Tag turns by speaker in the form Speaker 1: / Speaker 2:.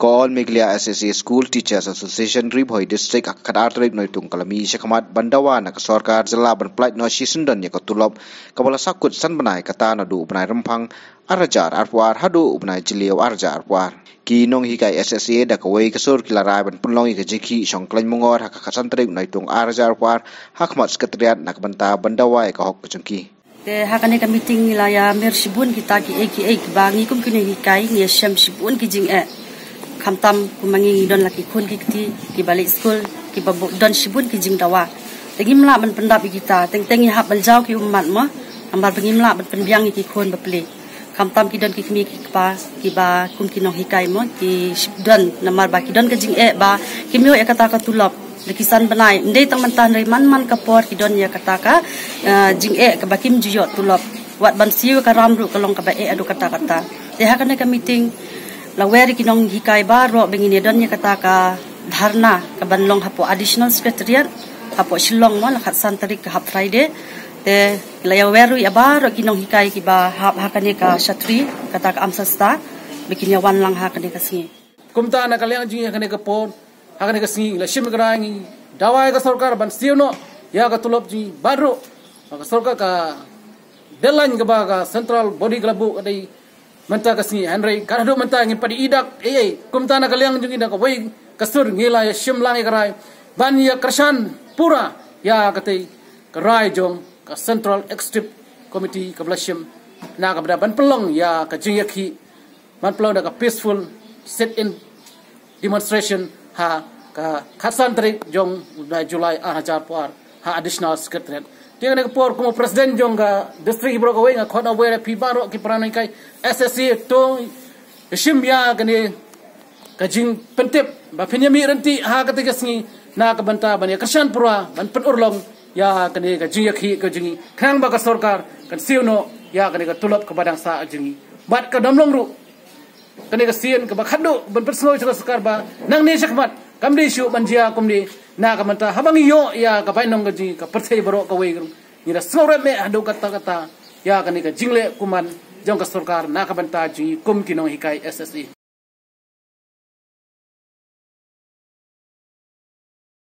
Speaker 1: All Meglia SSA School Teachers Association Ribhoi District Akadartrik Noitung Kalami Syakamat Bandawa nak Sorkar Jela Banplat No Shisundan ya Katulop Kabala Sakut San Benai Kata Nadu Benai Rempang Arajar Arpuar Hadu Benai Jeliau Arjar Arpuar Ki Nong Hikai SSA dak Wei Kasur Kilarai Ban Punlong Ika Jiki Syong Klain Mungor Hakakasantrik Noitung Arjar Arpuar Hakmat Sekretariat nak Banta Bandawa Ika Hok Kecengki
Speaker 2: Te hakane ka meeting nila ya mer sibun kita ki bangi kum kini hikai ni syam sibun ki jing kamtam kumangi don laki kun ki balik school ki babu don sibun ki jing dawa tengim la ban pendap kita teng hap baljau ki umat mo ambar tengim la ban penbiang ki kun bapli kamtam ki don ki kmi ki ba kum ki no hikai mo ki don namar ba ki don ki jing ba ki mio ya kata ka tulop Lekisan benai, ndai tang mantan dari man kapor kidon ya kataka jing ke bakim juyot tulop wat ban siu ka ramru kalong ka ba adu kata-kata. Deha kana ka meeting laweri kinong hikai baro bengini don ya kataka dharna ka banlong hapo additional secretariat hapo shillong mo lakat santarik ka hap Friday te layaweru ya baro kinong hikai ki ba hakane ka shatri kataka amsasta bikinya wan lang hakane ka singi.
Speaker 3: Kumta na kalyang jing hakane ka pon akan kasih la shim gerangi dawai ka sarkar ban siono ya ka tulop ji baru ka sarkar ka deadline ka ba ka central body klabu kadai menta kasih henry karado menta ngin padi idak kumta na kalyang jungi da ka wei kasur ngila ya shim lang gerai ban ya krashan pura ya katai kerai jong ka central executive committee ka blashim na ka ban pelong ya ka jingyaki ban pelong da ka peaceful sit in demonstration ha ka khasan tarik jong Julai Arhajar Puar ha additional secretariat tiang ne por como president jong ga district bro ka we nga khona we pi baro ki pranai kai SSC to shimya kane ka jing pentep ba phinyami ranti ha ka tigasngi na ka banta bani krishan pura ban pen urlong ya kane ka jing yakhi ka jingi khang ba ka sarkar kan siuno ya kane ka tulop ka badang sa jingi bat ka domlong ru kani kasian ke bakhado ban persoi sa sakar ba nang ni sakmat kamdi shu banjia kumdi na kamanta habang iyo ya ka painong gaji ka perthei baro ka wei ni da sore me ado kata ya kani ka jingle kuman jong ka sarkar na ka banta ji kum kinong hikai SSE